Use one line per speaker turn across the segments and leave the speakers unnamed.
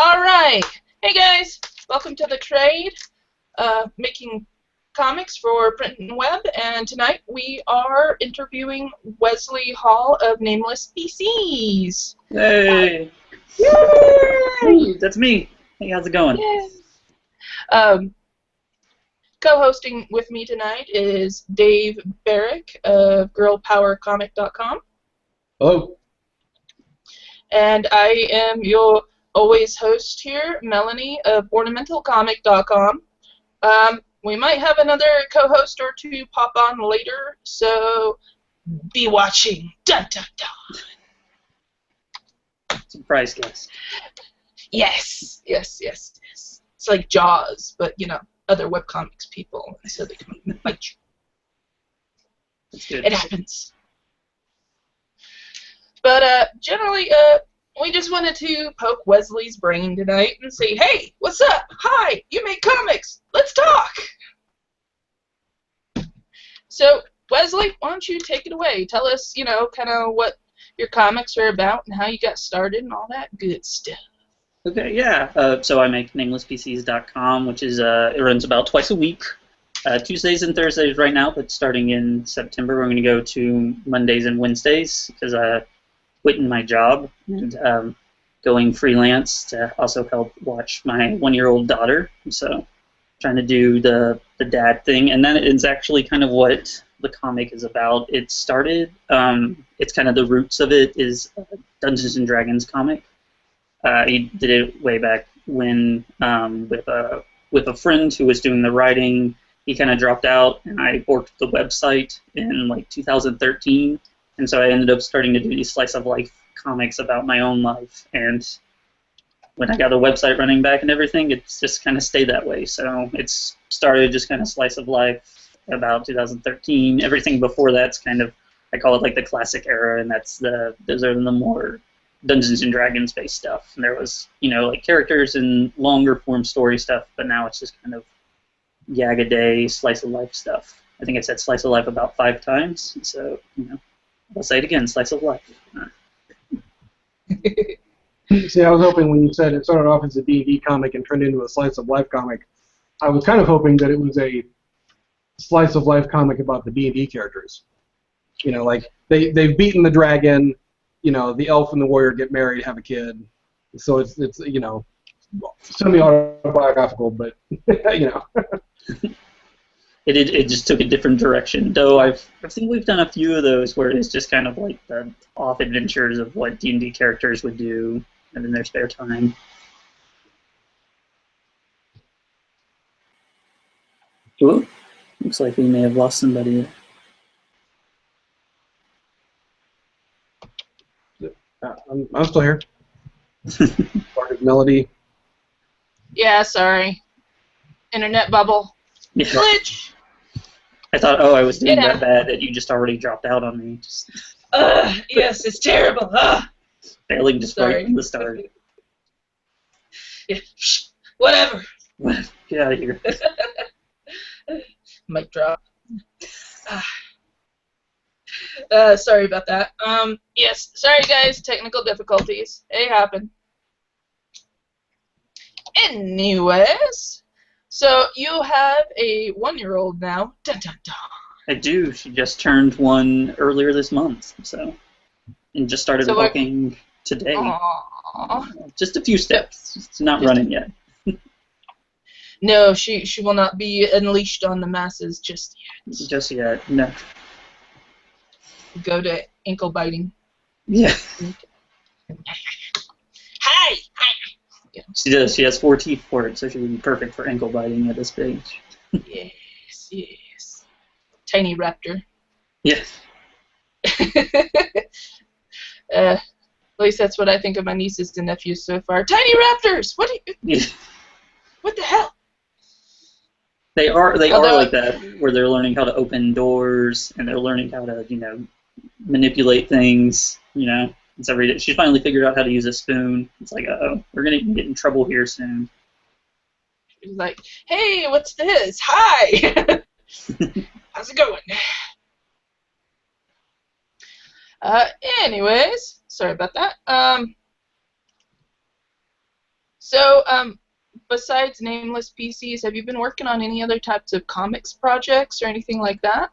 Alright, hey guys, welcome to the trade, making comics for print and web, and tonight we are interviewing Wesley Hall of Nameless PCs.
Hey!
Yay!
That's me. Hey, how's it going?
Yay! Co-hosting with me tonight is Dave Barrick of girlpowercomic.com.
Hello.
And I am your always host here, Melony of ornamentalcomic.com. We might have another co-host or two pop on later, so be watching. Dun dun dun.
Surprise guest.
Yes. It's like Jaws, but you know, other webcomics people, so they come and bite you.
That's good.
It happens. But generally, we just wanted to poke Wesley's brain tonight and say, hey, what's up? Hi, you make comics. Let's talk. So, Wesley, why don't you take it away? Tell us, you know, kind of what your comics are about and how you got started and all that good stuff.
Okay, yeah. So I make namelesspcs.com, which is it runs about twice a week, Tuesdays and Thursdays right now. But starting in September, we're going to go to Mondays and Wednesdays because quitting my job and going freelance to also help watch my one-year-old daughter. So trying to do the dad thing, and that is actually kind of what the comic is about. It started. It's kind of the roots of it is Dungeons and Dragons comic. He did it way back when with a friend who was doing the writing. He kind of dropped out, and I worked the website in like 2013, and so I ended up starting to do these slice of life comics about my own life. And when I got the website running back and everything, it's just kind of stayed that way. So it's started just kind of slice of life about 2013. Everything before that's kind of, I call it like the classic era, and those are the more Dungeons and Dragons based stuff. And there was, you know, like characters and longer form story stuff, but now it's just kind of gag a day, slice of life stuff. I think I said slice of life about 5 times, so, you know, I'll say it again, slice of life.
See, I was hoping when you said it started off as a D&D comic and turned into a slice of life comic, I was kind of hoping that it was a slice of life comic about the D&D characters. You know, like they've beaten the dragon. You know, the elf and the warrior get married, have a kid. So it's you know, semi-autobiographical, but you know.
It just took a different direction. Though I think we've done a few of those where it's just kind of like the off adventures of what D&D characters would do in their spare time. Ooh, looks like we may have lost somebody.
I'm still here. Melody.
Yeah, sorry. Internet bubble.
Yeah.
Glitch.
I thought, I was doing that bad that you just already dropped out on me.
Yes, it's terrible.
Failing to start from the start.
Yeah. Whatever.
Get out of here.
Mic drop. Sorry about that. Yes, sorry guys, technical difficulties. They happen. Anyways, so you have a 1-year-old now. Dun dun dun.
I do. She just turned 1 earlier this month, so, and just started walking today.
Aww.
Just a few steps. It's not running yet.
No, she will not be unleashed on the masses just yet.
Just yet, no.
Go to ankle biting.
Yeah.
Hi! Yeah.
She does. She has 4 teeth for it, so she would be perfect for ankle biting at this stage.
Yes. Tiny raptor.
Yes.
At least that's what I think of my nieces and nephews so far. Tiny raptors! What the hell?
They are like that, where they're learning how to open doors, and they're learning how to, you know, manipulate things, you know. It's every day. She finally figured out how to use a spoon. It's like, uh-oh, we're going to get in trouble here soon.
She's like, hey, what's this? Hi! How's it going? Anyways, sorry about that. So, besides Nameless PCs, have you been working on any other types of comics projects or anything like that?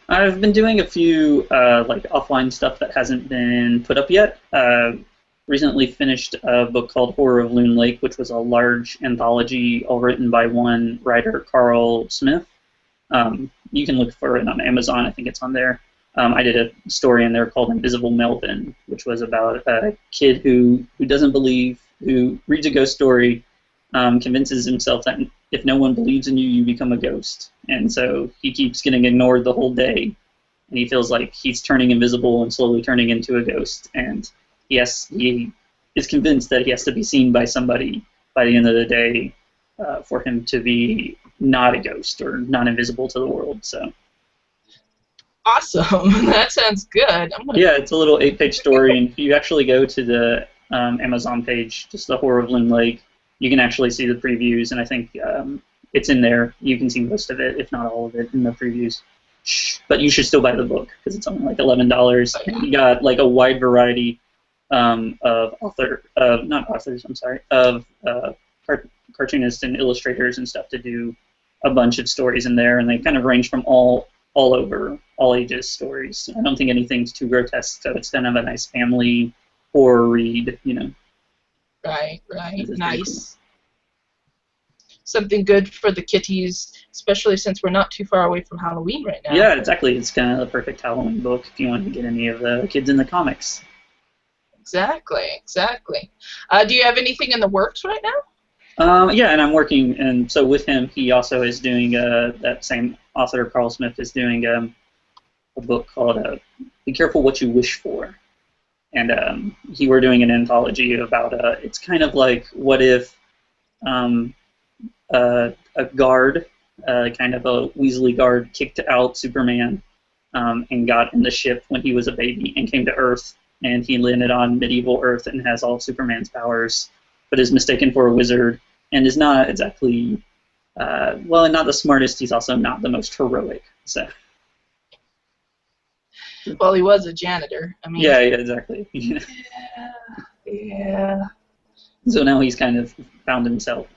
I've been doing a few like offline stuff that hasn't been put up yet. Recently finished a book called Horror of Loon Lake, which was a large anthology all written by one writer, Carl Smith. You can look for it on Amazon. I think it's on there. I did a story in there called Invisible Melvin, which was about a kid who doesn't believe, who reads a ghost story, convinces himself that if no one believes in you, you become a ghost. And so he keeps getting ignored the whole day, and he feels like he's turning invisible and slowly turning into a ghost. And he is convinced that he has to be seen by somebody by the end of the day for him to be not a ghost or not invisible to the world. So.
Awesome. That sounds good.
Yeah, it's a little 8-page story, and if you actually go to the Amazon page, just the Horror of Loon Lake, you can actually see the previews, and I think it's in there. You can see most of it, if not all of it, in the previews. But you should still buy the book because it's only like $11. And you got like a wide variety of cartoonists and illustrators and stuff to do a bunch of stories in there, and they kind of range from all over, all ages stories. I don't think anything's too grotesque, so it's kind of a nice family horror read, you know.
Right. Nice. Something good for the kitties, especially since we're not too far away from Halloween right now.
Yeah, exactly. It's kind of the perfect Halloween book if you want to get any of the kids in the comics.
Exactly. Do you have anything in the works right now?
Yeah, and I'm working, and so with him, he also is doing, that same author, Carl Smith, is doing a book called Be Careful What You Wish For. And we're doing an anthology about, it's kind of like, what if a guard, kind of a Weasley guard, kicked out Superman and got in the ship when he was a baby and came to Earth, and he landed on medieval Earth and has all of Superman's powers, but is mistaken for a wizard, and is not exactly, not the smartest, he's also not the most heroic. So.
Well, he was a janitor. I mean.
Yeah, exactly.
Yeah.
So now he's kind of found himself,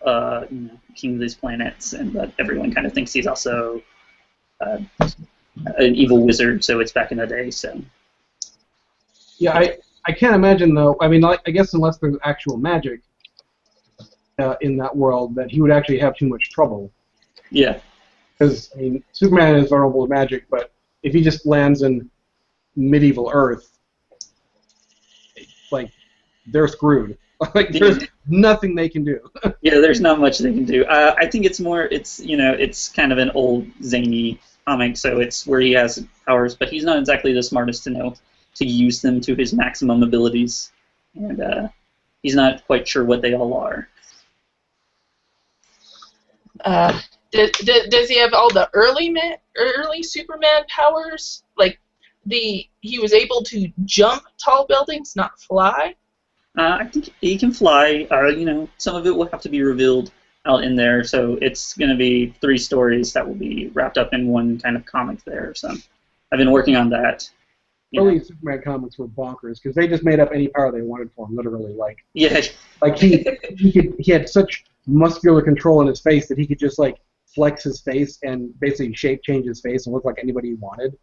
king of these planets, and but everyone kind of thinks he's also an evil wizard. So it's back in the day. So.
Yeah, I can't imagine though. I mean, I guess unless there's actual magic in that world, that he would actually have too much trouble.
Yeah.
Because I mean, Superman is vulnerable to magic, but if he just lands in medieval Earth, like they're screwed. Like there's nothing they can do.
Yeah, there's not much they can do. I think it's kind of an old zany comic, so it's where he has powers, but he's not exactly the smartest to know to use them to his maximum abilities, and he's not quite sure what they all are.
Does he have all the early Superman powers? Like he was able to jump tall buildings, not fly?
I think he can fly. Some of it will have to be revealed out in there. So it's going to be 3 stories that will be wrapped up in one kind of comic there. So I've been working on that.
Early Superman comics were bonkers because they just made up any power they wanted for him, literally. Like he had such muscular control in his face that he could just like flex his face and basically shape change his face and look like anybody he wanted.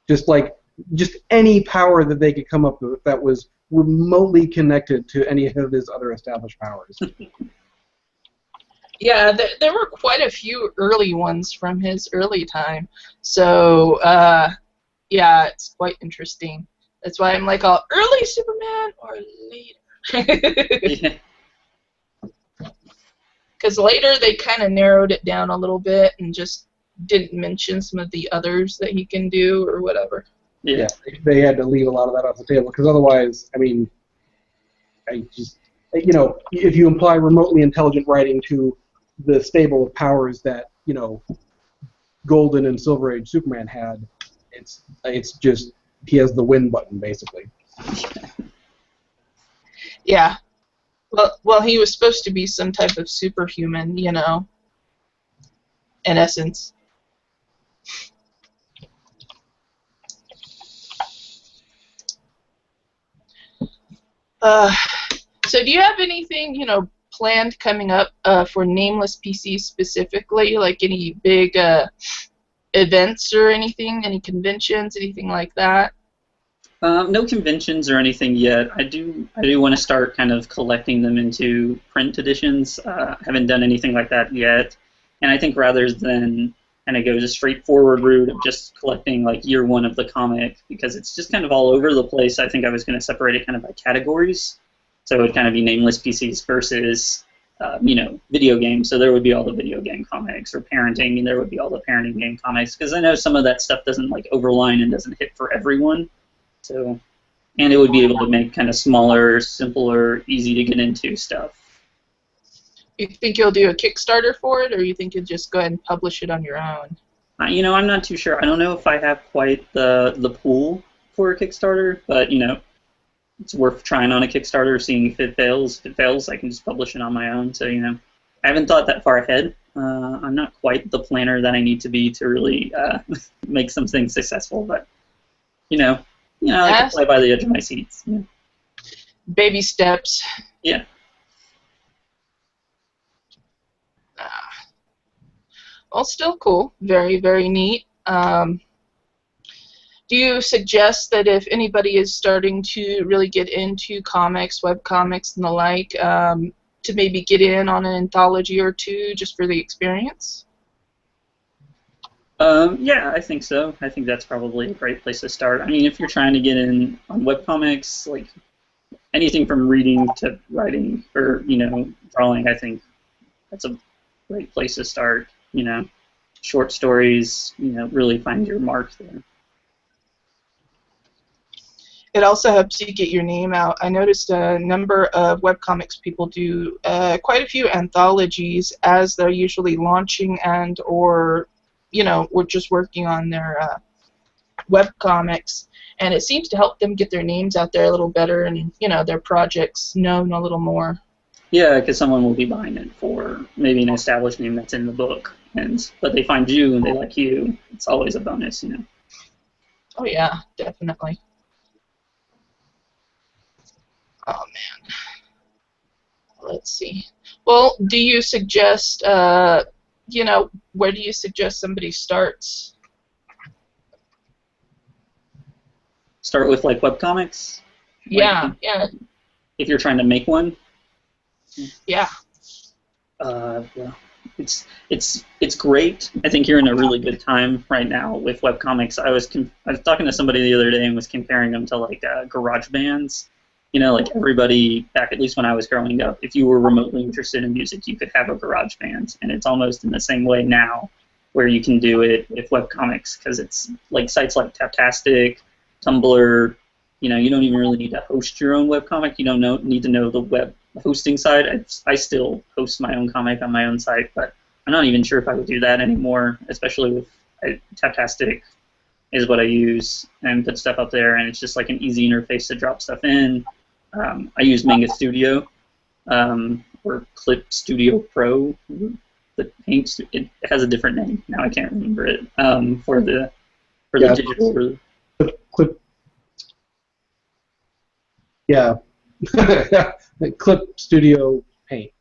Just any power that they could come up with that was remotely connected to any of his other established powers.
Yeah, there were quite a few early ones from his early time. So, yeah, it's quite interesting. That's why I'm like, early Superman or later? Because later they kind of narrowed it down a little bit and just didn't mention some of the others that he can do or whatever.
Yeah, they had to leave a lot of that off the table because otherwise, I mean, if you apply remotely intelligent writing to the stable of powers that Golden and Silver Age Superman had, it's just he has the win button basically.
Yeah. Well, he was supposed to be some type of superhuman, in essence. So do you have anything, planned coming up for Nameless PCs specifically, like any big events or anything, any conventions, anything like that?
No conventions or anything yet. I do want to start kind of collecting them into print editions. Haven't done anything like that yet. And I think rather than kind of go the straightforward route of just collecting like year one of the comic, because it's just kind of all over the place, I think I was going to separate it kind of by categories. So it would kind of be Nameless PCs versus, video games. So there would be all the video game comics, or parenting, and there would be all the parenting game comics. Because I know some of that stuff doesn't like overline and doesn't hit for everyone. So, and it would be able to make kind of smaller, simpler, easy to get into stuff.
You think you'll do a Kickstarter for it, or you think you'll just go ahead and publish it on your own?
I'm not too sure. I don't know if I have quite the pool for a Kickstarter, but it's worth trying on a Kickstarter, seeing if it fails. If it fails, I can just publish it on my own. So I haven't thought that far ahead. I'm not quite the planner that I need to be to really make something successful, but I like to play by the edge of my seats. Yeah.
Baby steps.
Yeah.
Well, still cool. Very, very neat. Do you suggest that if anybody is starting to really get into comics, webcomics, and the like, to maybe get in on an anthology or two just for the experience?
Yeah, I think so. I think that's probably a great place to start. I mean, if you're trying to get in on webcomics, like anything from reading to writing or, drawing, I think that's a great place to start. Short stories, really find your mark there.
It also helps you get your name out. I noticed a number of webcomics people do quite a few anthologies as they're usually launching or we're just working on their webcomics, and it seems to help them get their names out there a little better and their projects known a little more.
Yeah, because someone will be buying it for maybe an established name that's in the book, but they find you and they like you. It's always a bonus,
Oh yeah, definitely. Oh man. Let's see. Well, do you suggest where do you suggest somebody starts?
Start with like webcomics?
Yeah, yeah.
If you're trying to make one?
Yeah.
Well, it's great. I think you're in a really good time right now with webcomics. I was talking to somebody the other day and was comparing them to like garage bands. Like everybody back, at least when I was growing up, if you were remotely interested in music, you could have a garage band, and it's almost in the same way now, where you can do it with webcomics, because it's like sites like Taptastic, Tumblr. You don't even really need to host your own webcomic. You don't need to know the web hosting side. I still host my own comic on my own site, but I'm not even sure if I would do that anymore, especially with Taptastic is what I use and put stuff up there, and it's just like an easy interface to drop stuff in. I use Manga Studio or Clip Studio Pro. It has a different name now. I can't remember it for the digital.
Clip. Yeah. Clip Studio Paint.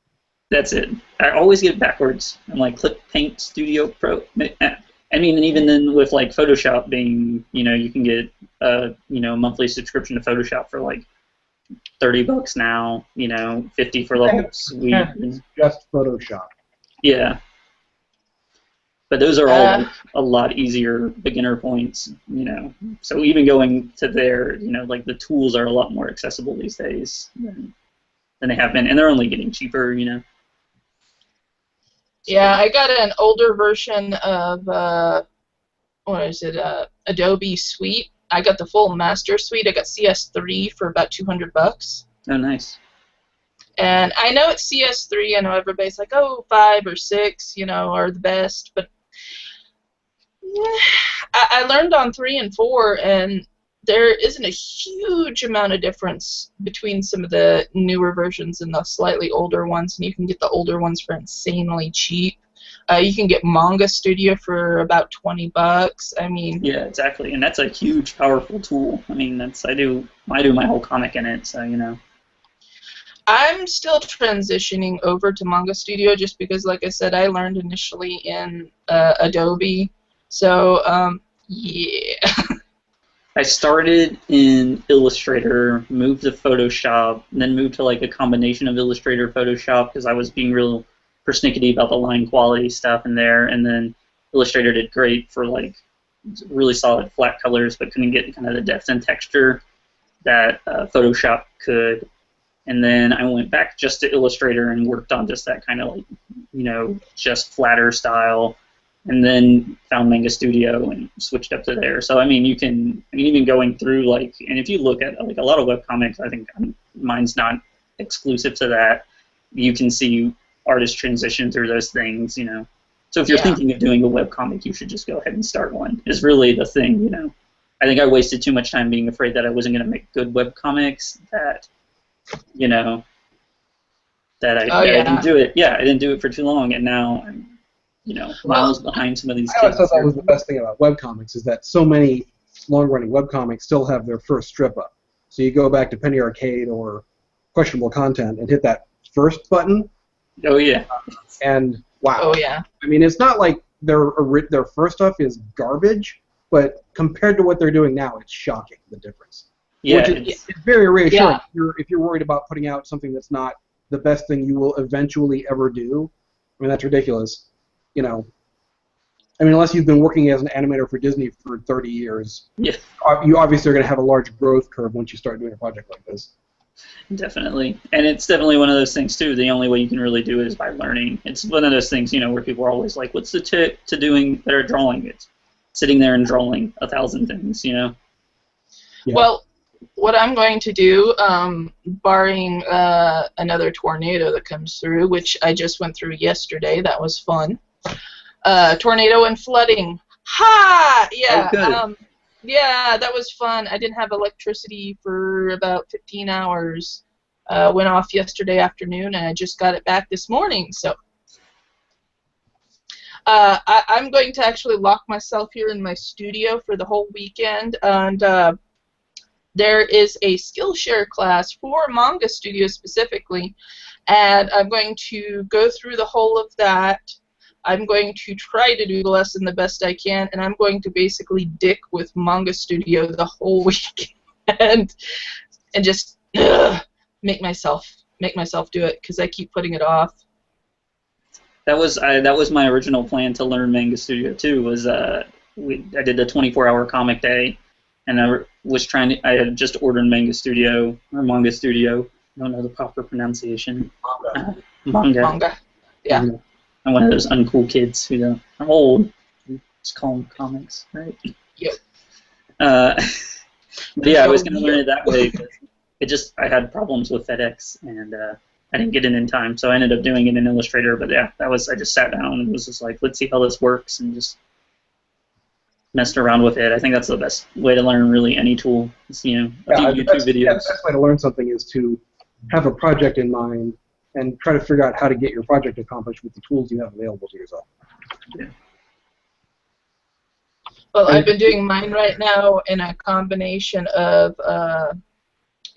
That's it. I always get it backwards. I'm like Clip Paint Studio Pro. I mean, and even then with like Photoshop being, you can get a monthly subscription to Photoshop for like $30 now, $50 for the whole suite.
Just Photoshop.
Yeah. But those are all like, a lot easier beginner points, So even going to there, like the tools are a lot more accessible these days than they have been, and they're only getting cheaper,
Yeah, I got an older version of Adobe Suite. I got the full master suite. I got CS3 for about $200.
Oh, nice.
And I know it's CS3. I know everybody's like, 5 or 6, are the best. But I learned on 3 and 4, and there isn't a huge amount of difference between some of the newer versions and the slightly older ones. And you can get the older ones for insanely cheap. You can get Manga Studio for about $20. I mean,
yeah, exactly, and that's a huge, powerful tool. I mean, I do my whole comic in it, so
I'm still transitioning over to Manga Studio just because, like I said, I learned initially in Adobe. So, yeah.
I started in Illustrator, moved to Photoshop, and then moved to like a combination of Illustrator, Photoshop, because I was being real persnickety about the line quality stuff in there, and then Illustrator did great for like really solid flat colors, but couldn't get kind of the depth and texture that Photoshop could. And then I went back just to Illustrator and worked on just that kind of like, just flatter style, and then found Manga Studio and switched up to there. So I mean, even going through like, and if you look at like a lot of webcomics, I think mine's not exclusive to that. You can see artists transition through those things, So if you're thinking of doing a webcomic, you should just go ahead and start one. Is really the thing, I think I wasted too much time being afraid that I wasn't going to make good webcomics. That I didn't do it. Yeah, I didn't do it for too long, and now I'm, miles behind some of these
I always
kids.
thought that was the best thing about webcomics is that so many long-running webcomics still have their first strip up. So you go back to Penny Arcade or Questionable Content and hit that first button.
Oh yeah.
And wow.
Oh yeah.
I mean, it's not like their first stuff is garbage, but compared to what they're doing now, it's shocking the difference.
Yeah,
it's very reassuring.
Yeah.
If you're worried about putting out something that's not the best thing you will eventually ever do, I mean, that's ridiculous. I mean, unless you've been working as an animator for Disney for 30 years,
yeah,
you obviously are going to have a large growth curve once you start doing a project like this.
definitely. And it's definitely one of those things too. The only way you can really do it is by learning. It's one of those things, where people are always like, "What's the tip to doing better drawing?" It's sitting there and drawing 1,000 things, Yeah.
Well, what I'm going to do, barring another tornado that comes through, which I just went through yesterday, that was fun. Tornado and flooding. Ha! Yeah.
Oh, good.
Yeah, that was fun. I didn't have electricity for about 15 hours. Went off yesterday afternoon, and I just got it back this morning. So I'm going to actually lock myself here in my studio for the whole weekend, and there is a Skillshare class for Manga Studio specifically, and I'm going to go through the whole of that. I'm going to try to do the lesson the best I can, and I'm going to basically dick with Manga Studio the whole weekend and just make myself do it because I keep putting it off.
That was my original plan to learn Manga Studio too. I did the 24-hour comic day, and I had just ordered Manga Studio. I don't know the proper pronunciation.
Manga. Yeah.
I'm one of those uncool kids who don't. I'm old. Just call them comics, right?
Yep.
But yeah, I was going to learn it that way, but I had problems with FedEx, and I didn't get it in time, so I ended up doing it in Illustrator. But yeah, I just sat down and was just like, let's see how this works, and just messed around with it. I think that's the best way to learn really any tool. Is, a few YouTube videos.
Yeah, the best way to learn something is to have a project in mind and try to figure out how to get your project accomplished with the tools you have available to yourself.
Yeah.
Well, I've been doing mine right now in a combination of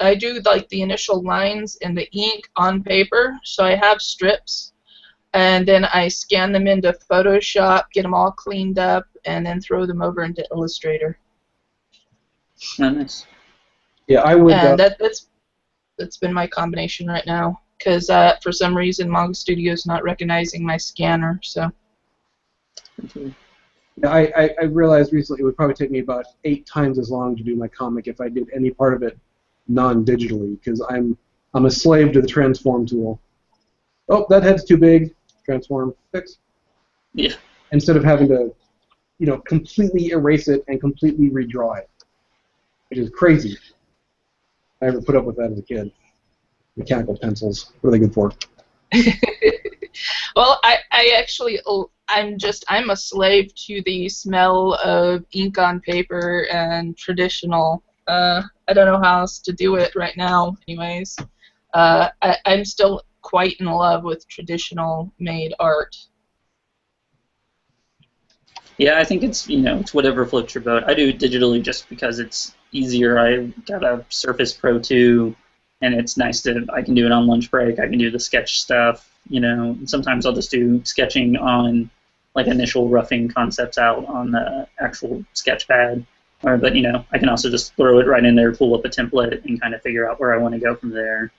I do like the initial lines in the ink on paper, so I have strips, and then I scan them into Photoshop, get them all cleaned up, and then throw them over into Illustrator.
Oh, nice.
Yeah, I would.
And that's been my combination right now, because for some reason Manga Studio is not recognizing my scanner. So.
Yeah, I realized recently it would probably take me about 8 times as long to do my comic if I did any part of it non-digitally, because I'm a slave to the transform tool. Oh, that head's too big. Transform, fix.
Yeah.
Instead of having to, completely erase it and completely redraw it, which is crazy. I never put up with that as a kid. Mechanical pencils. What are they good for?
Well, I'm a slave to the smell of ink on paper and traditional. I don't know how else to do it right now, anyways. I'm still quite in love with traditional made art.
Yeah, I think it's whatever floats your boat. I do digitally just because it's easier. I got a Surface Pro 2, and it's nice to, I can do it on lunch break, I can do the sketch stuff, you know, sometimes I'll just do sketching on, like, initial roughing concepts out on the actual sketch pad, but, you know, I can also just throw it right in there, pull up a template, and kind of figure out where I want to go from there.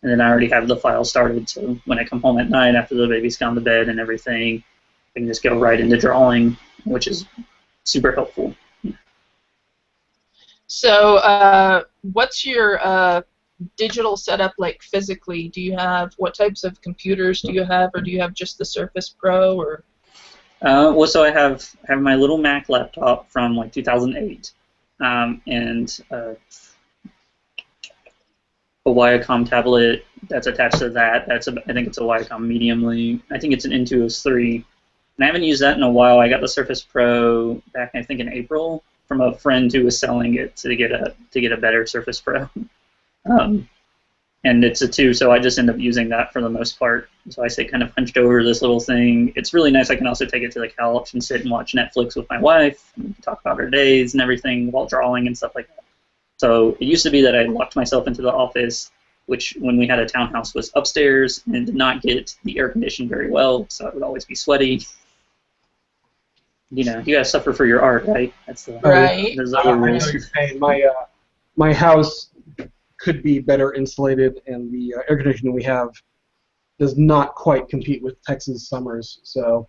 And then I already have the file started, so when I come home at night after the baby's gone to bed and everything, I can just go right into drawing, which is super helpful.
So, what's your digital setup like physically? Do you have, what types of computers do you have, or do you have just the Surface Pro, or?
Well, so I have my little Mac laptop from like 2008, and a Wacom tablet that's attached to that. I think it's a Wacom Mediumly. I think it's an Intuos 3. And I haven't used that in a while. I got the Surface Pro back, I think, in April from a friend who was selling it to get a better Surface Pro. And it's a 2, so I just end up using that for the most part. So I sit kind of hunched over this little thing. It's really nice. I can also take it to the couch and sit and watch Netflix with my wife and talk about her days and everything while drawing and stuff like that. So it used to be that I locked myself into the office, which when we had a townhouse was upstairs and did not get the air conditioned very well, so it would always be sweaty. You know, you gotta suffer for your art, right? That's the
right.
There's other rules.
My house could be better insulated, and the air conditioning we have does not quite compete with Texas summers. So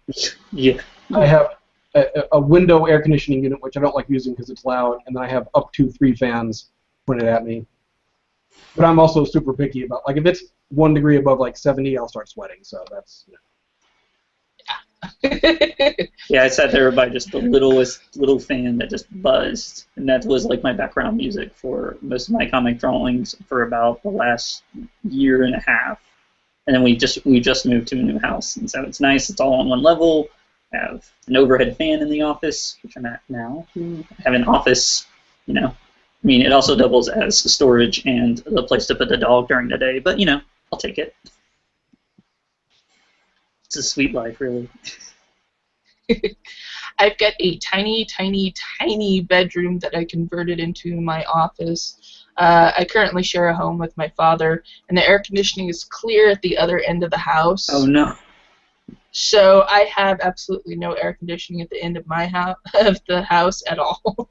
yeah,
I have a window air conditioning unit, which I don't like using because it's loud, and I have up to 3 fans pointed at me. But I'm also super picky about, like, if it's 1 degree above like 70, I'll start sweating. So that's.
Yeah, I sat there by just the littlest little fan that just buzzed, and that was like my background music for most of my comic drawings for about the last year and a half. And then we just moved to a new house, and so it's nice. It's all on one level. I have an overhead fan in the office, which I'm at now. I have an office, you know. I mean, it also doubles as storage and the place to put the dog during the day, but, you know, I'll take it. It's a sweet life, really.
I've got a tiny, tiny, tiny bedroom that I converted into my office. I currently share a home with my father, and the air conditioning is clear at the other end of the house.
Oh, no.
So I have absolutely no air conditioning at the end of my house at all.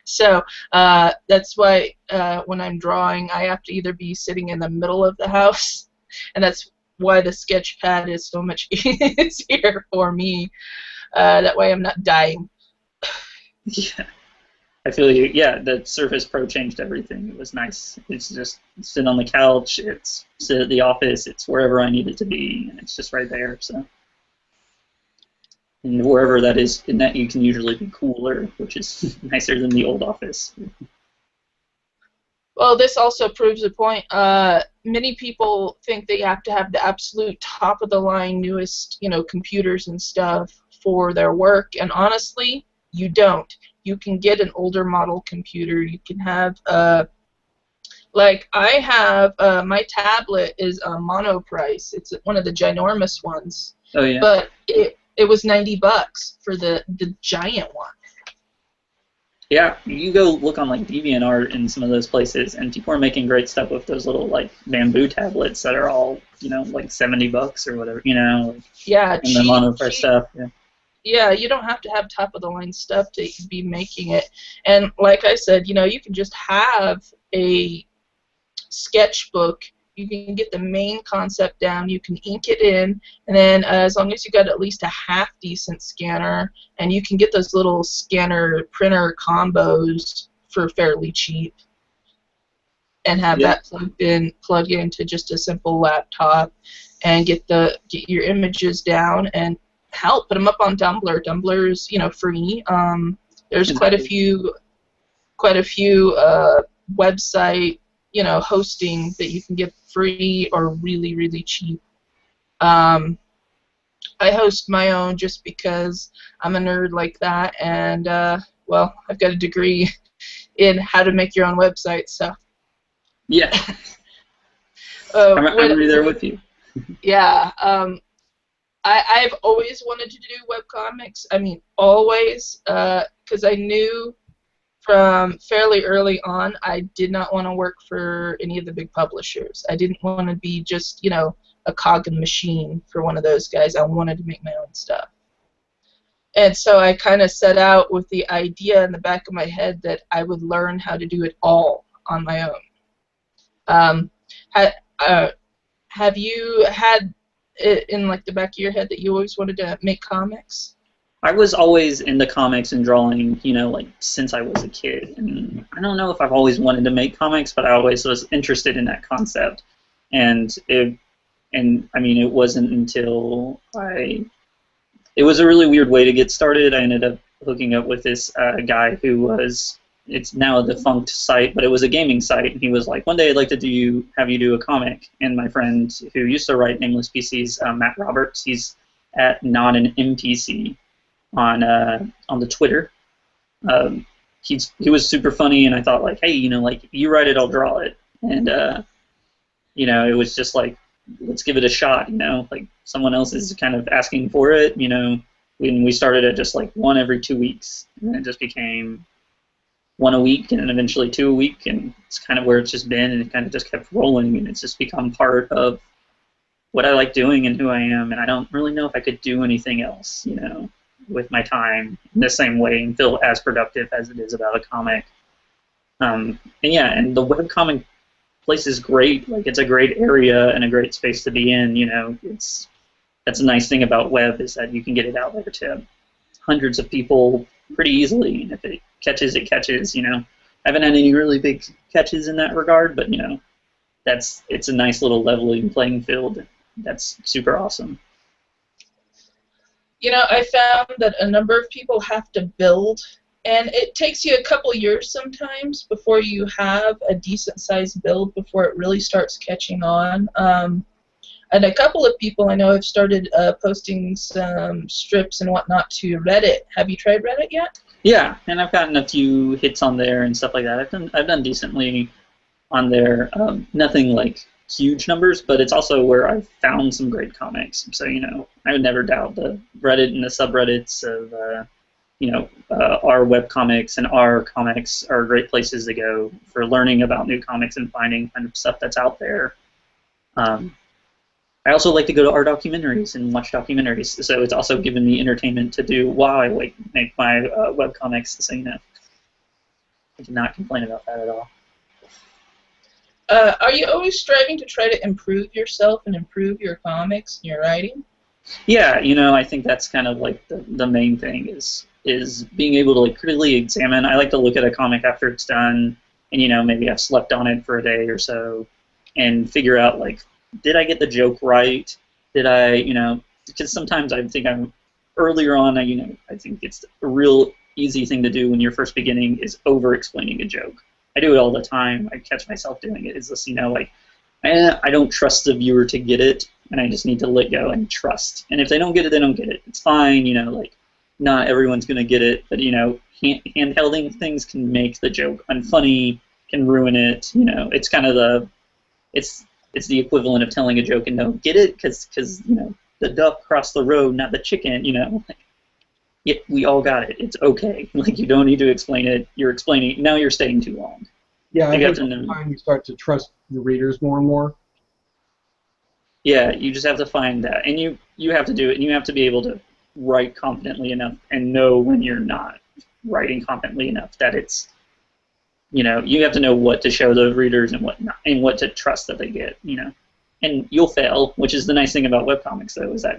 So that's why when I'm drawing, I have to either be sitting in the middle of the house, and that's why the sketch pad is so much easier for me. That way I'm not dying.
Yeah, I feel you. Yeah, the Surface Pro changed everything. It was nice. It's just sit on the couch, it's sit at the office, it's wherever I need it to be, and it's just right there. So, and wherever that is, in that you can usually be cooler, which is nicer than the old office.
Well, this also proves a point. Many people think they have to have the absolute top-of-the-line, newest, computers and stuff for their work, and honestly, you don't. You can get an older model computer. You can have, like I have, my tablet is a mono price. It's one of the ginormous ones.
Oh yeah.
But it was $90 for the giant one.
Yeah, you go look on like DeviantArt in some of those places, and people are making great stuff with those little like bamboo tablets that are all like $70 or whatever, Like,
yeah,
and the mono price stuff. Yeah.
Yeah, you don't have to have top-of-the-line stuff to be making it. And like I said, you can just have a sketchbook. You can get the main concept down. You can ink it in. And then as long as you got at least a half-decent scanner, and you can get those little scanner-printer combos for fairly cheap, and have that plug into just a simple laptop, and get your images down, and put them up on Tumblr. Tumblr's free. There's quite a few website hosting that you can get free or really, really cheap. I host my own just because I'm a nerd like that, and well, I've got a degree in how to make your own website, so
yeah. I'm right there with you.
Yeah. I've always wanted to do webcomics. I mean, always, because I knew from fairly early on, I did not want to work for any of the big publishers. I didn't want to be just, a cog in the machine for one of those guys. I wanted to make my own stuff. And so I kind of set out with the idea in the back of my head that I would learn how to do it all on my own. Have you had it in like the back of your head that you always wanted to make comics?
I was always into comics and drawing, like since I was a kid. And I don't know if I've always wanted to make comics, but I always was interested in that concept. And it wasn't until it was a really weird way to get started. I ended up hooking up with this guy who it's now a defunct site, but it was a gaming site, and he was like, one day I'd like to have you do a comic. And my friend who used to write Nameless PCs, Matt Roberts, he's at Not an NPC on the Twitter. He was super funny, and I thought like, hey, you write it, I'll draw it. And it was just like, let's give it a shot. Like someone else is kind of asking for it. When we started at just like one every 2 weeks, and then it just became one a week, and then eventually 2 a week, and it's kind of where it's just been, and it kind of just kept rolling, and it's just become part of what I like doing and who I am, and I don't really know if I could do anything else, with my time in the same way and feel as productive as it is about a comic. And the webcomic place is great. Like, it's a great area and a great space to be in. That's a nice thing about web, is that you can get it out there to hundreds of people pretty easily, and if it catches, it catches. I haven't had any really big catches in that regard, but it's a nice little leveling playing field. That's super awesome.
I found that a number of people have to build, and it takes you a couple years sometimes before you have a decent-sized build before it really starts catching on. And a couple of people I know have started posting some strips and whatnot to Reddit. Have you tried Reddit yet?
Yeah, and I've gotten a few hits on there and stuff like that. I've done decently on there. Nothing like huge numbers, but it's also where I've found some great comics. So I would never doubt the Reddit and the subreddits of our webcomics and our comics are great places to go for learning about new comics and finding kind of stuff that's out there. I also like to go to art documentaries and watch documentaries, so it's also given me entertainment to do while I make my webcomics, so I cannot complain about that at all.
Are you always striving to try to improve yourself and improve your comics and your writing?
Yeah, I think that's kind of like the main thing is being able to like critically examine. I like to look at a comic after it's done, and maybe I've slept on it for a day or so, and figure out like, did I get the joke right? Did I, because sometimes I think I'm earlier on. I think it's a real easy thing to do when you're first beginning is over-explaining a joke. I do it all the time. I catch myself doing it. Is this, I don't trust the viewer to get it, and I just need to let go and trust. And if they don't get it, they don't get it. It's fine. Like, not everyone's gonna get it, but handhelding things can make the joke unfunny, can ruin it. It's kind of it's the equivalent of telling a joke and don't get it because the duck crossed the road, not the chicken. Yeah, we all got it. It's okay. Like, you don't need to explain it. You're explaining. Now you're staying too long.
Yeah, I think over time you start to trust the readers more and more.
Yeah, you just have to find that, and you have to do it, and you have to be able to write confidently enough and know when you're not writing confidently enough that it's, you have to know what to show the readers and what not, and what to trust that they get, and you'll fail, which is the nice thing about webcomics, though, is that,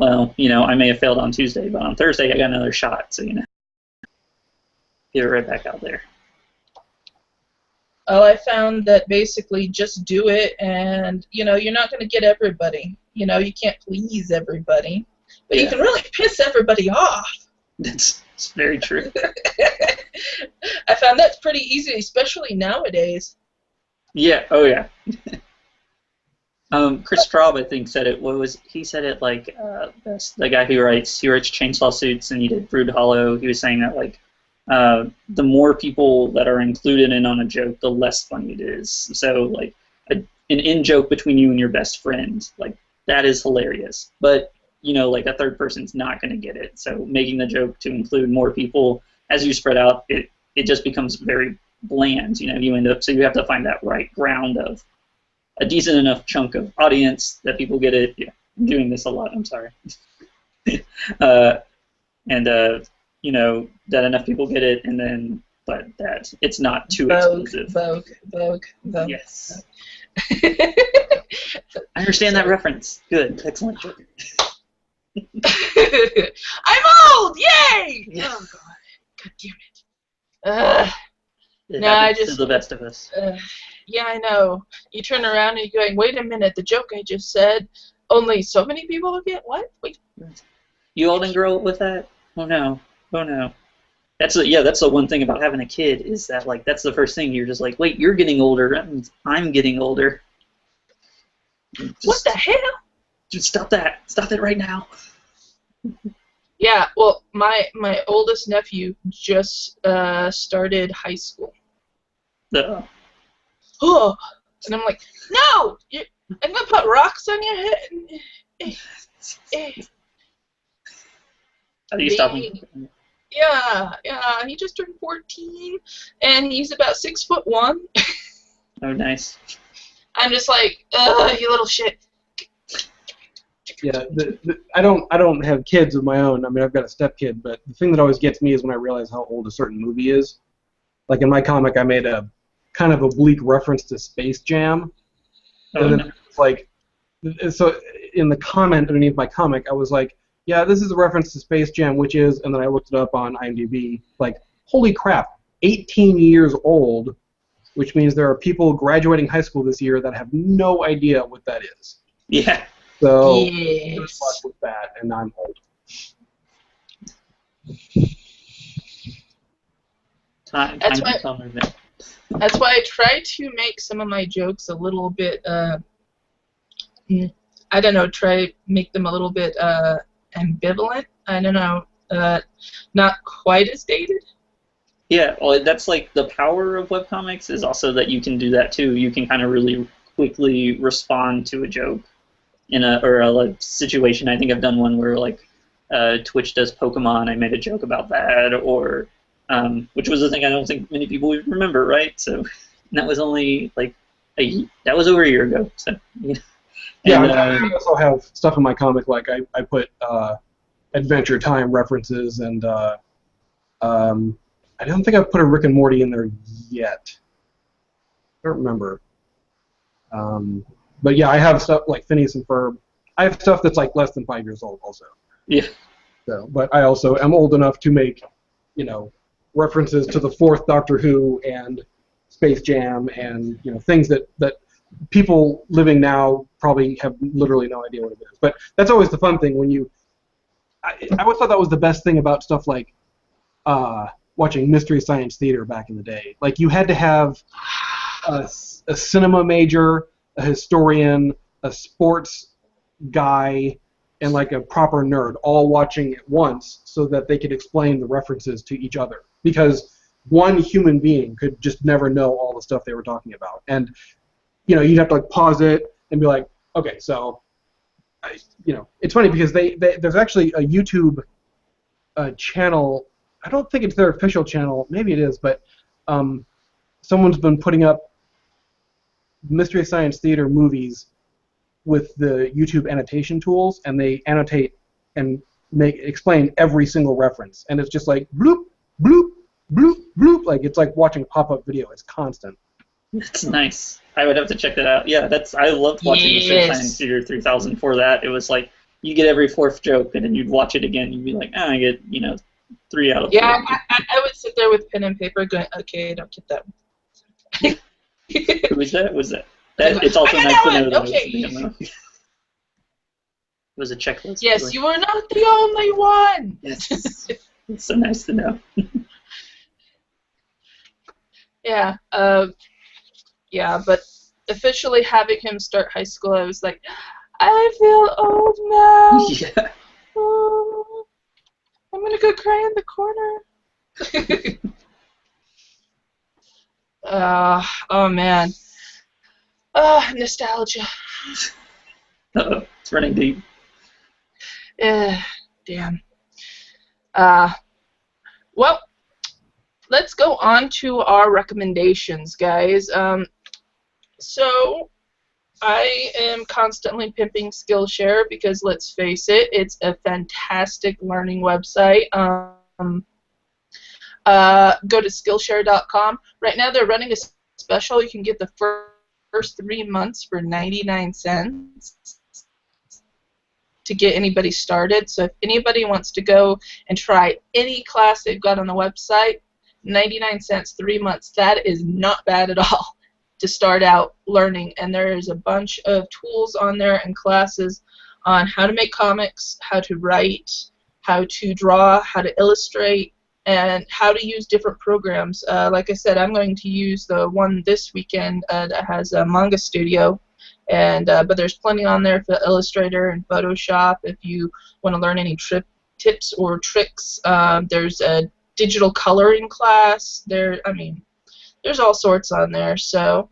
I may have failed on Tuesday, but on Thursday I got another shot, so, get it right back out there.
Well, I found that basically just do it, and, you're not going to get everybody. You can't please everybody, but you can really piss everybody off.
That's very true.
I found that's pretty easy, especially nowadays.
Yeah, oh yeah. Chris Straub, I think, said it. He said it like the guy who writes Chainsaw Suits, and he did Brood Hollow. He was saying that like the more people that are included in on a joke, the less funny it is. So like an in-joke between you and your best friend, like that is hilarious. But like a third person's not going to get it. So making the joke to include more people as you spread out, it just becomes very bland. You know, you end up, so you have to find that right ground of a decent enough chunk of audience that people get it. Yeah, I'm doing this a lot. I'm sorry. You know, that enough people get it, and then, but that it's not too exclusive.
Vogue.
Yes. I understand that reference. Good. Excellent joke.
I'm old! Yay!
Yeah.
Oh, God damn it. No, I just...
to the best of us.
Yeah, I know. You turn around and you're going, wait a minute, the joke I just said, only so many people will get? What? Wait.
You old and grow up with that? Oh, no. Oh, no. That's the one thing about having a kid is that, like, that's the first thing. You're just like, wait, you're getting older. That means I'm getting older.
What the hell?
Just stop that. Stop it right now.
Yeah, well, my oldest nephew just started high school. Oh, and I'm like, no! I'm going to put rocks on your head.
How do you stop him?
Yeah, he just turned 14, and he's about 6'1".
Oh, nice.
I'm just like, you little shit.
Yeah, I don't have kids of my own. I mean, I've got a stepkid, but the thing that always gets me is when I realize how old a certain movie is. Like in my comic, I made a kind of oblique reference to Space Jam.
Oh,
and then it's like, so in the comment underneath my comic, I was like, yeah, this is a reference to Space Jam, which is, and then I looked it up on IMDb, like, holy crap, 18 years old, which means there are people graduating high school this year that have no idea what that is.
Yeah.
So,
yes.
good luck with that, and I'm old.
That's why I try to make some of my jokes a little bit, I don't know, make them a little bit ambivalent. I don't know, not quite as dated.
Yeah, well, that's like the power of webcomics is also that you can do that too. You can kind of really quickly respond to a joke in a situation. I think I've done one where like Twitch does Pokemon. I made a joke about that, or which was a thing I don't think many people would remember, right? So that was only like that was over a year ago. So you know.
Yeah,
and,
I also have stuff in my comic like I put Adventure Time references, and I don't think I've put a Rick and Morty in there yet. I don't remember. But yeah, I have stuff like Phineas and Ferb. I have stuff that's like less than 5 years old also.
Yeah.
So, but I also am old enough to make, you know, references to the fourth Doctor Who and Space Jam and, you know, things that people living now probably have literally no idea what it is. But that's always the fun thing when you... I always thought that was the best thing about stuff like watching Mystery Science Theater back in the day. Like, you had to have a cinema major, a historian, a sports guy, and like a proper nerd all watching at once so that they could explain the references to each other. Because one human being could just never know all the stuff they were talking about. And, you know, you'd have to like pause it and be like, okay, so, you know, it's funny because there's actually a YouTube channel. I don't think it's their official channel. Maybe it is, but someone's been putting up Mystery Science Theater movies with the YouTube annotation tools, and they annotate and explain every single reference, and it's just like bloop, bloop, bloop, bloop, like it's like watching a pop-up video. It's constant.
That's nice. I would have to check that out. Yeah, I loved watching Mystery Science Theater 3000 for that. It was like you get every fourth joke, and then you'd watch it again, and you'd be like, I get 3 out of 4.
Yeah, I would sit there with pen and paper going, okay, don't get that one.
Who was that? It's also nice to know that
okay.
It was a checklist.
Yes, really. You were not the only one.
Yes. It's so nice to know.
Yeah. Yeah, but officially having him start high school, I was like, I feel old now.
Yeah.
Oh, I'm gonna go cry in the corner. Oh man. Nostalgia.
Uh-oh, it's running deep.
Damn. Well, let's go on to our recommendations, guys. So I am constantly pimping Skillshare because, let's face it, it's a fantastic learning website. Go to Skillshare.com. Right now they're running a special. You can get the first 3 months for 99 cents to get anybody started. So if anybody wants to go and try any class they've got on the website, 99 cents, 3 months, that is not bad at all to start out learning. And there is a bunch of tools on there and classes on how to make comics, how to write, how to draw, how to illustrate, and how to use different programs. Like I said, I'm going to use the one this weekend that has a Manga Studio, and but there's plenty on there for Illustrator and Photoshop if you want to learn any tips or tricks. There's a digital coloring class. There's all sorts on there. So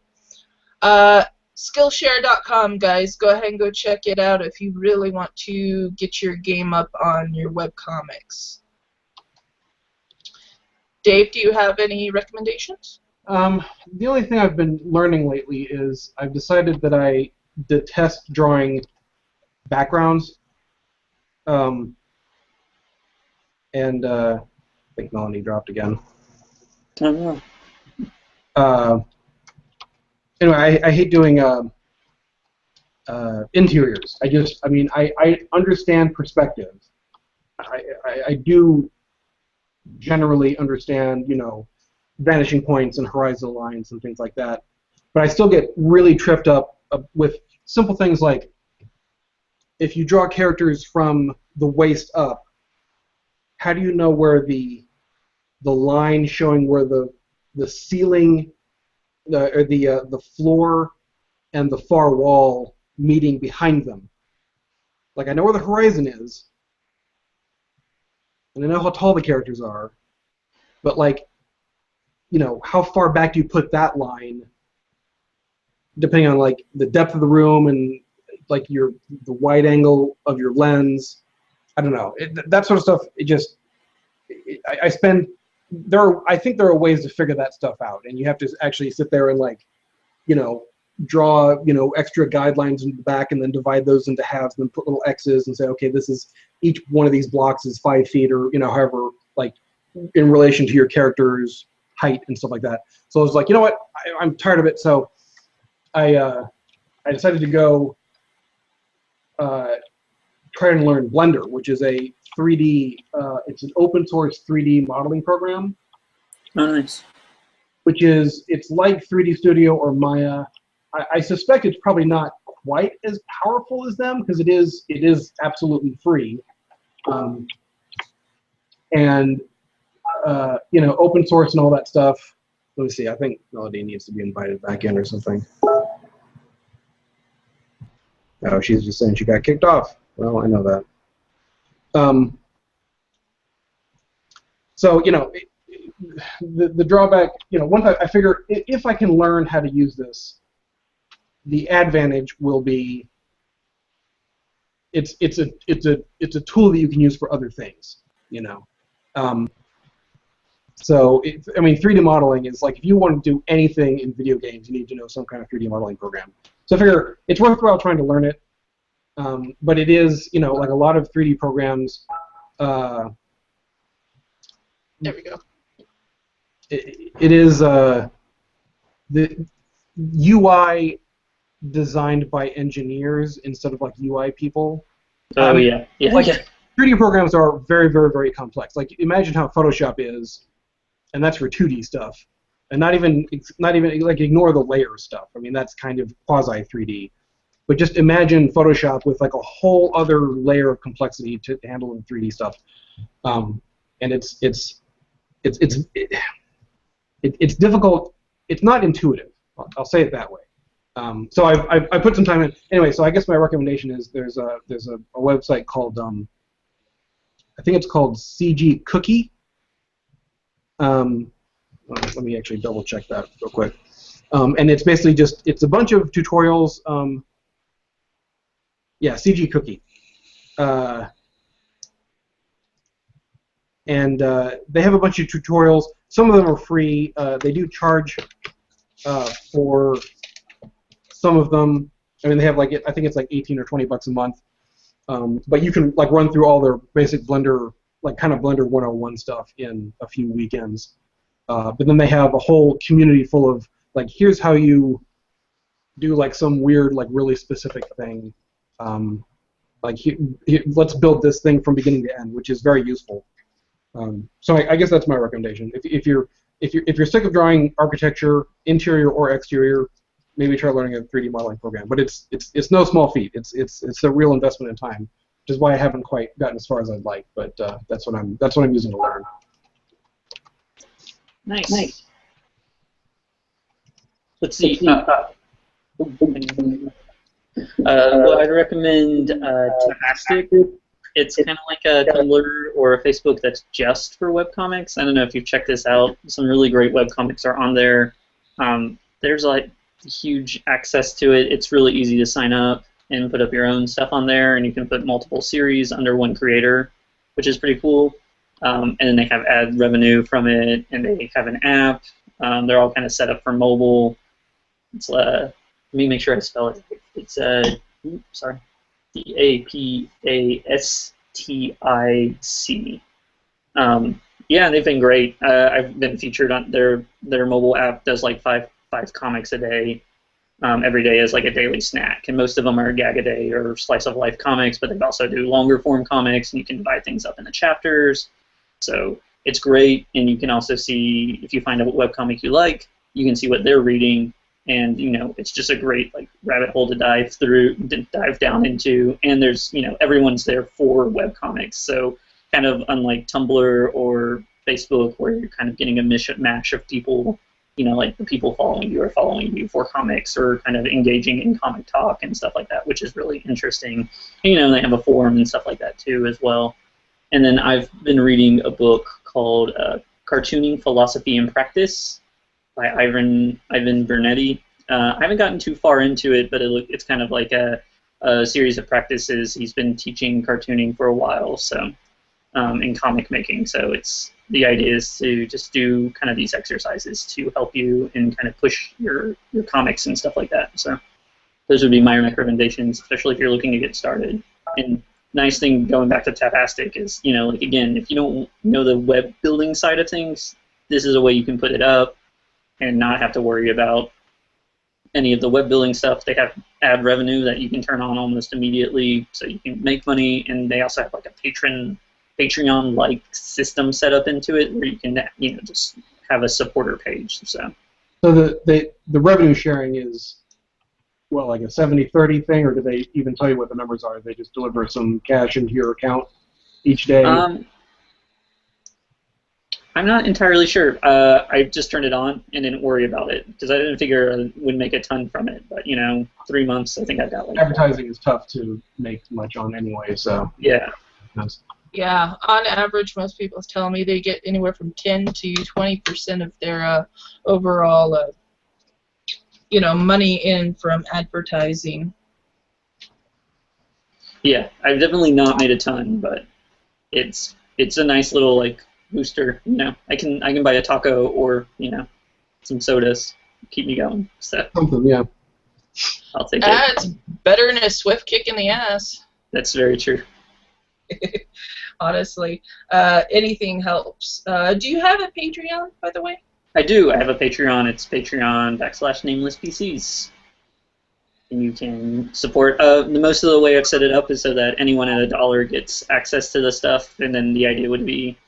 Skillshare.com, guys. Go ahead and go check it out if you really want to get your game up on your webcomics. Dave, do you have any recommendations?
The only thing I've been learning lately is I've decided that I detest drawing backgrounds. And I think Melony dropped again.
Oh, no.
Anyway, I hate doing interiors. I understand perspective. I do generally understand, vanishing points and horizontal lines and things like that. But I still get really tripped up with simple things like if you draw characters from the waist up, how do you know where the line showing where the ceiling or the floor and the far wall meeting behind them? Like, I know where the horizon is, and I know how tall the characters are, but like, how far back do you put that line, depending on like the depth of the room and like the wide angle of your lens. I don't know. That sort of stuff. I think there are ways to figure that stuff out, and you have to actually sit there and like, draw extra guidelines in the back and then divide those into halves and then put little X's and say, okay, this is each one of these blocks is 5 feet or however, like in relation to your character's height and stuff like that. So I was like, you know what, I'm tired of it. So I decided to go try and learn Blender, which is a 3D. It's an open source 3D modeling program.
Oh, nice.
It's like 3D Studio or Maya. I suspect it's probably not quite as powerful as them because it is absolutely free, and open source and all that stuff. Let me see. I think Melody needs to be invited back in or something. Oh, she's just saying she got kicked off. Well, I know that. So the drawback, once I figure if I can learn how to use this, the advantage will be it's a tool that you can use for other things, So 3D modeling is like if you want to do anything in video games, you need to know some kind of 3D modeling program. So I figure it's worthwhile trying to learn it, but it is like a lot of 3D programs.
There we go.
It is the UI designed by engineers instead of like UI people.
Oh yeah.
3D programs are very, very, very complex. Like imagine how Photoshop is, and that's for 2D stuff, and not even like ignore the layer stuff. I mean that's kind of quasi 3D, but just imagine Photoshop with like a whole other layer of complexity to handle the 3D stuff, and it's difficult. It's not intuitive. I'll say it that way. So I put some time in. Anyway, so I guess my recommendation is there's a website called I think it's called CG Cookie. Let me actually double check that real quick. And it's basically it's a bunch of tutorials. Yeah, CG Cookie. And they have a bunch of tutorials. some of them are free. They do charge for some of them. I mean, they have like I think it's like 18 or 20 bucks a month. But you can like run through all their basic Blender, like kind of Blender 101 stuff in a few weekends. But then they have a whole community full of like, here's how you do like some weird, like really specific thing. Like let's build this thing from beginning to end, which is very useful. So I guess that's my recommendation. If you're sick of drawing architecture, interior or exterior, maybe try learning a 3D modeling program. But it's no small feat. It's a real investment in time, which is why I haven't quite gotten as far as I'd like. But that's what I'm using to learn.
Nice. Let's see. Well, I'd recommend Tapastic. It's kind of like a Tumblr or a Facebook that's just for webcomics. I don't know if you've checked this out. Some really great webcomics are on there. There's like huge access to it. It's really easy to sign up and put up your own stuff on there, and you can put multiple series under one creator, which is pretty cool. And then they have ad revenue from it, and they have an app. They're all kind of set up for mobile. It's let me make sure I spell it. It's sorry, Tapastic. Yeah, they've been great. I've been featured on their mobile app. Does like five comics a day, every day as like a daily snack, and most of them are gag a day or slice of life comics. But they also do longer form comics, and you can divide things up into chapters. So it's great, and you can also see if you find a webcomic you like, you can see what they're reading. And it's just a great like rabbit hole to dive down into. And there's everyone's there for webcomics, so kind of unlike Tumblr or Facebook, where you're kind of getting a mishmash of people, like the people following you are following you for comics or kind of engaging in comic talk and stuff like that, which is really interesting. And, they have a forum and stuff like that too as well. And then I've been reading a book called Cartooning Philosophy and Practice by Ivan Bernetti. I haven't gotten too far into it, but it's kind of like a series of practices. He's been teaching cartooning for a while, so in comic making. So the idea is to just do kind of these exercises to help you and kind of push your comics and stuff like that. So those would be my recommendations, especially if you're looking to get started. And nice thing going back to Tapastic is, like again, if you don't know the web building side of things, this is a way you can put it up and not have to worry about any of the web building stuff. They have ad revenue that you can turn on almost immediately, so you can make money, and they also have like a Patreon-like system set up into it where you can just have a supporter page. So
the revenue sharing is like a 70-30 thing, or do they even tell you what the numbers are? They just deliver some cash into your account each day?
I'm not entirely sure. I just turned it on and didn't worry about it because I didn't figure I would make a ton from it. But 3 months, I think I got like.
Advertising is tough to make much on anyway, so.
Yeah.
Yeah, on average, most people tell me they get anywhere from 10 to 20% of their overall, money in from advertising.
Yeah, I've definitely not made a ton, but it's a nice little like booster. I can buy a taco or some sodas, keep me going. So
something, yeah.
I'll take it.
It's better than a swift kick in the ass.
That's very true.
Honestly, anything helps. Do you have a Patreon, by the way?
I do. I have a Patreon. It's Patreon.com/Nameless PCs. And you can support. Most of the way I've set it up is so that anyone at $1 gets access to the stuff, and then the idea would be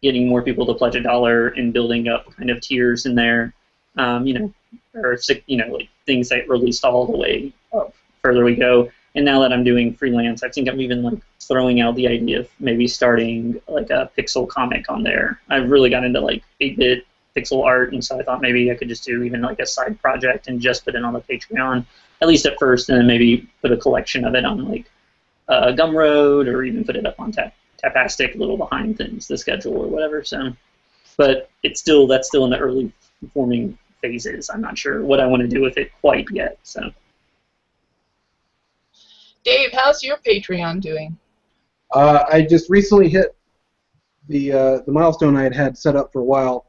getting more people to pledge $1 and building up kind of tiers in there, or like things that released all the way up further we go. And now that I'm doing freelance, I think I'm even like throwing out the idea of maybe starting like a pixel comic on there. I've really got into like 8-bit pixel art, and so I thought maybe I could just do even like a side project and just put it on the Patreon, at least at first, and then maybe put a collection of it on like Gumroad, or even put it up on Tapastic, a little behind things, the schedule or whatever. So, but that's still in the early forming phases. I'm not sure what I want to do with it quite yet. So.
Dave, how's your Patreon doing?
I just recently hit the milestone I had set up for a while.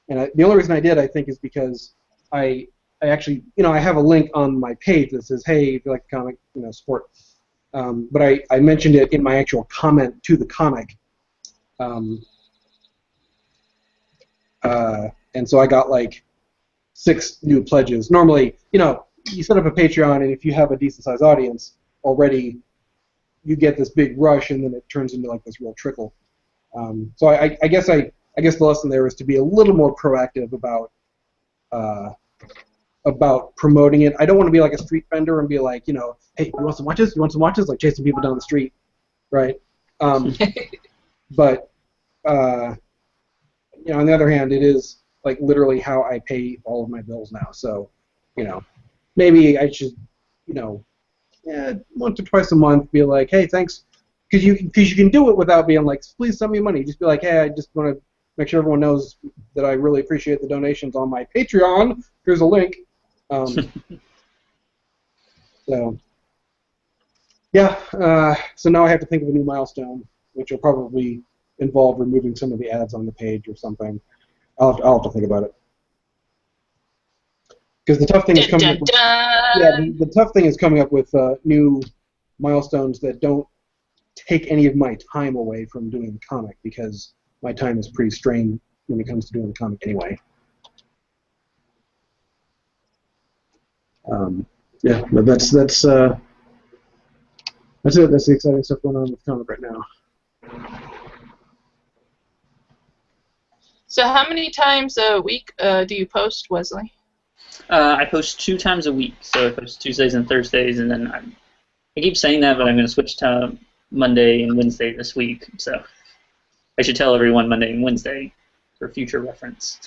And the only reason I did, I think, is because I actually, I have a link on my page that says, hey, if you like the comic, support. But I mentioned it in my actual comment to the comic. And so I got like 6 new pledges. Normally, you set up a Patreon, and if you have a decent-sized audience already, you get this big rush, and then it turns into like this real trickle. So I guess the lesson there is to be a little more proactive about promoting it. I don't want to be like a street vendor and be like, hey, you want some watches? You want some watches? Like chasing people down the street, right? But on the other hand, it is like literally how I pay all of my bills now. So, maybe I should, once or twice a month be like, hey, thanks, because you can do it without being like, please send me money. Just be like, hey, I just want to make sure everyone knows that I really appreciate the donations on my Patreon. Here's a link. So, yeah. So now I have to think of a new milestone, which will probably involve removing some of the ads on the page or something. I'll have to think about it. Because the tough thing is coming up with, the tough thing is coming up with new milestones that don't take any of my time away from doing the comic, because my time is pretty strained when it comes to doing the comic anyway. Yeah, but that's it. That's the exciting stuff going on with the comic right now.
So how many times a week do you post, Wesley?
I post 2 times a week, so I post Tuesdays and Thursdays, and then I keep saying that, but I'm going to switch to Monday and Wednesday this week, so I should tell everyone Monday and Wednesday for future reference.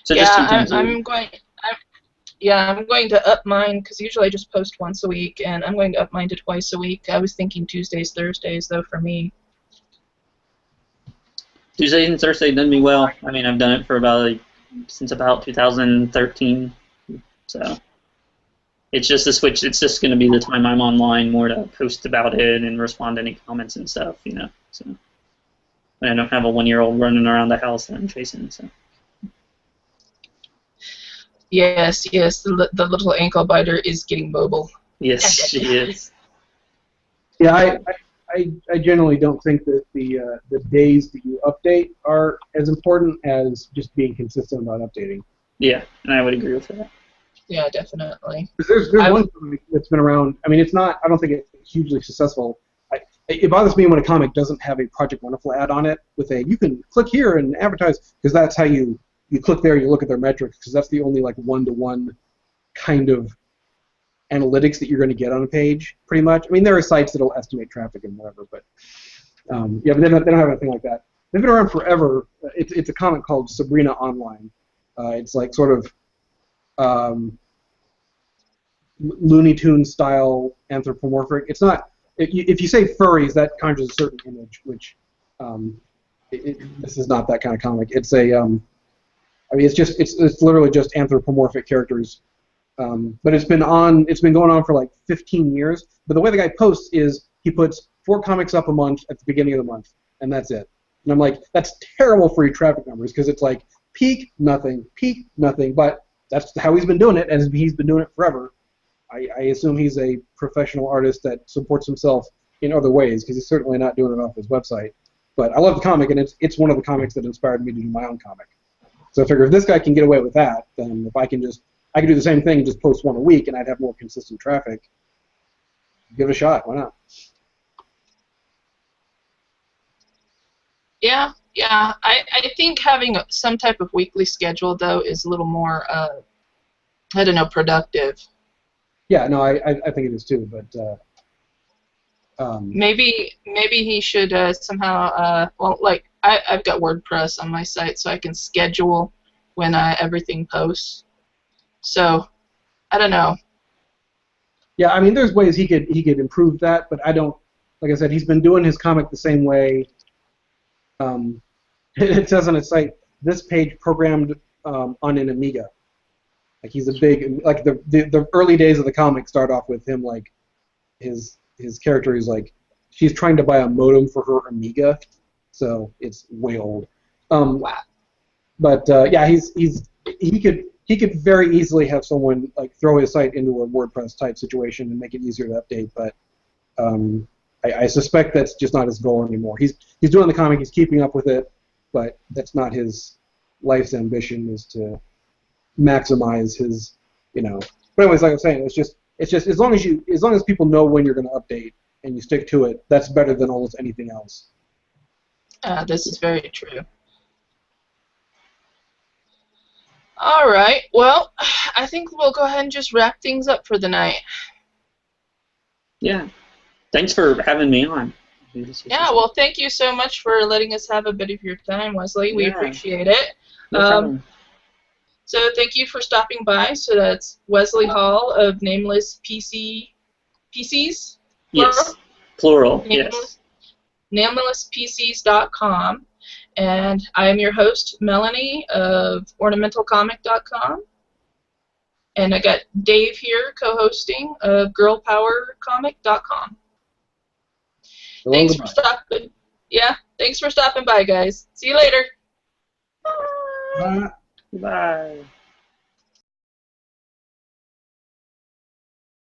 So just 2 times a week.
I'm going to up mine, because usually I just post once a week, and I'm going to up mine to twice a week. I was thinking Tuesdays, Thursdays, though, for me.
Tuesdays and Thursdays done me well. I mean, I've done it for since about 2013, so it's just a switch. It's just going to be the time I'm online more to post about it and respond to any comments and stuff, So I don't have a 1-year-old running around the house that I'm chasing. So
yes, the little ankle biter is getting mobile.
Yes, she is.
Yeah, I generally don't think that the days that you update are as important as just being consistent about updating.
Yeah, and I would agree with that.
Yeah, definitely.
There's one comic that's been around. I mean, it's not. I don't think it's hugely successful. It bothers me when a comic doesn't have a Project Wonderful ad on it with a you can click here and advertise, because that's how you click there, you look at their metrics, because that's the only like one-to-one kind of analytics that you're going to get on a page, pretty much. I mean, there are sites that'll estimate traffic and whatever, but yeah, but they don't have anything like that. They've been around forever. It's a comic called Sabrina Online. It's like sort of Looney Tunes style anthropomorphic. It's not. If you say furries, that conjures a certain image, which this is not that kind of comic. It's a I mean, it's literally just anthropomorphic characters. But it's been going on for like 15 years. But the way the guy posts is he puts 4 comics up a month at the beginning of the month, and that's it. And I'm like, that's terrible for your traffic numbers, because it's like peak nothing. But that's how he's been doing it, and he's been doing it forever. I assume he's a professional artist that supports himself in other ways, because he's certainly not doing it off his website. But I love the comic, and it's one of the comics that inspired me to do my own comic. So I figure if this guy can get away with that, then if I can do the same thing and just post 1 a week, and I'd have more consistent traffic. Give it a shot. Why not?
Yeah. I think having some type of weekly schedule, though, is a little more, productive.
Yeah, no, I think it is too, but
maybe he should somehow, I've got WordPress on my site, so I can schedule when everything posts. So, I don't know.
Yeah, I mean, there's ways he could improve that, but I don't. Like I said, he's been doing his comic the same way. It says on his site, this page programmed on an Amiga. Like he's a big, like the early days of the comic start off with him like his character is like she's trying to buy a modem for her Amiga, so it's way old.
Wow.
But yeah, he could very easily have someone like throw his site into a WordPress type situation and make it easier to update. But I suspect that's just not his goal anymore. He's doing the comic, he's keeping up with it, but that's not his life's ambition, is to maximize his, you know. But anyways, like I was saying, it's just as long as people know when you're going to update and you stick to it, that's better than almost anything else.
This is very true. All right. Well, I think we'll go ahead and just wrap things up for the night.
Yeah. Thanks for having me on.
Yeah, well, thank you so much for letting us have a bit of your time, Wesley. We appreciate it.
No problem.
So thank you for stopping by. So that's Wesley Hall of Nameless PCs?
Yes. Plural.
Nameless,
Yes.
NamelessPCs.com. And I am your host, Melony, of ornamentalcomic.com. And I got Dave here co-hosting of girlpowercomic.com. Thanks for stopping. Yeah, thanks for stopping by, guys. See you later. Bye.
Bye.
Bye.